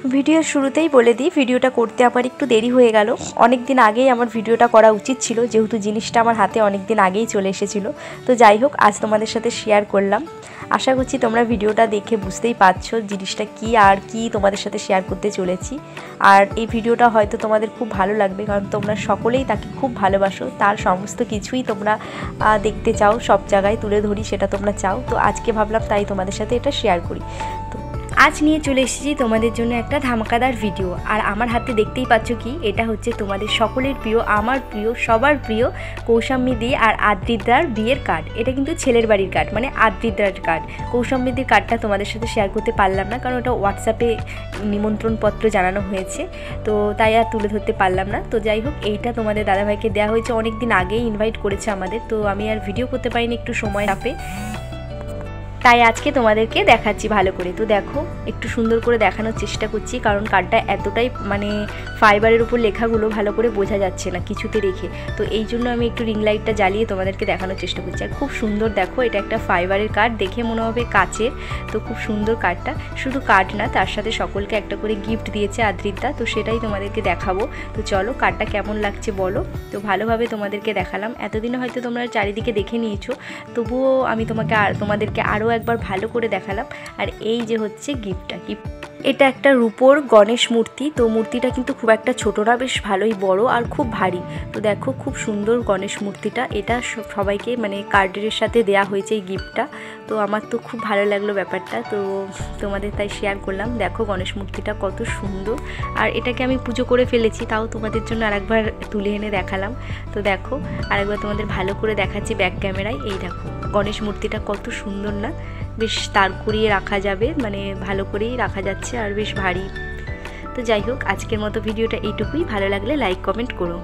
ভিডিওর শুরুতেই বলে দিই, ভিডিওটা করতে আমার একটু দেরি হয়ে গেল। অনেক দিন আগেই আমার ভিডিওটা করা উচিত ছিল, যেহেতু জিনিসটা আমার হাতে অনেক দিন আগেই চলে এসেছিল। তো যাই হোক, আজ তোমাদের সাথে শেয়ার করলাম। আশা করছি তোমরা ভিডিওটা দেখে বুঝতেই পারছো জিনিসটা কি আর কি তোমাদের সাথে শেয়ার করতে চলেছি। আর এই ভিডিওটা হয়তো তোমাদের খুব ভালো লাগবে, কারণ তোমরা সকলেই তাকে খুব ভালোবাসো, তার সমস্ত কিছুই তোমরা দেখতে চাও, সব জায়গায় তুলে ধরি সেটা তোমরা চাও। তো আজকে ভাবলাম তাই তোমাদের সাথে এটা শেয়ার করি। তো আজ নিয়ে চলে এসেছি তোমাদের জন্য একটা ধামাকাদার ভিডিও। আর আমার হাতে দেখতেই পাচ্ছ কি, এটা হচ্ছে তোমাদের সকলের প্রিয়, আমার প্রিয়, সবার প্রিয় কৌশাম্বী আর আদ্রিদার বিয়ের কার্ড। এটা কিন্তু ছেলের বাড়ির কার্ড, মানে আদ্রিদার কার্ড। কৌশাম্বীর কার্ডটা তোমাদের সাথে শেয়ার করতে পারলাম না, কারণ ওটা হোয়াটসঅ্যাপে নিমন্ত্রণপত্র জানানো হয়েছে, তো তাই আর তুলে ধরতে পারলাম না। তো যাই হোক, এইটা তোমাদের দাদাভাইকে দেওয়া হয়েছে, অনেক দিন আগেই ইনভাইট করেছে আমাদের, তো আমি আর ভিডিও করতে পারিনি, একটু সময় চাপে, তাই আজকে তোমাদেরকে দেখাচ্ছি ভালো করে। তো দেখো, একটু সুন্দর করে দেখানোর চেষ্টা করছি, কারণ কার্ডটা এতটাই মানে ফাইবারের উপর লেখাগুলো ভালো করে বোঝা যাচ্ছে না কিছুতে রেখে, তো এই জন্য আমি একটু রিং লাইটটা জ্বালিয়ে তোমাদেরকে দেখানোর চেষ্টা করছি। আর খুব সুন্দর, দেখো এটা একটা ফাইবারের কার্ড, দেখে মনে হবে কাচের। তো খুব সুন্দর কার্ডটা, শুধু কার্ড না, তার সাথে সকলকে একটা করে গিফট দিয়েছে আদ্রিতা, তো সেটাই তোমাদেরকে দেখাবো। তো চলো, কার্ডটা কেমন লাগছে বলো। তো ভালোভাবে তোমাদেরকে দেখালাম, এতদিনে হয়তো তোমরা চারিদিকে দেখে নিয়েছো, তবুও আমি তোমাদেরকে আরও একবার ভালো করে দেখালাম। আর এই যে হচ্ছে গিফট, এটা একটা রূপোর গণেশ মূর্তি। তো মূর্তিটা কিন্তু খুব একটা ছোট না, বেশ ভালোই বড় আর খুব ভারী। তো দেখো, খুব সুন্দর গণেশ মূর্তিটা, এটা সবাইকে মানে কার্ডের সাথে দেয়া হয়েছে এই গিফটটা। তো আমার তো খুব ভালো লাগলো ব্যাপারটা, তো তোমাদের তাই শেয়ার করলাম। দেখো গণেশ মূর্তিটা কত সুন্দর, আর এটাকে আমি পুজো করে ফেলেছি, তাও তোমাদের জন্য আরেকবার তুলে এনে দেখালাম। তো দেখো, আরেকবার তোমাদের ভালো করে দেখাচ্ছি ব্যাক ক্যামেরায়। এই দেখো গণেশ মূর্তিটা কত সুন্দর না, বেশ তার করিয়ে রাখা যাবে, মানে ভালো করেই রাখা যাচ্ছে, আর বেশ ভারী। তো যাই হোক, আজকের মতো ভিডিওটা এইটুকুই। ভালো লাগলে লাইক কমেন্ট করো।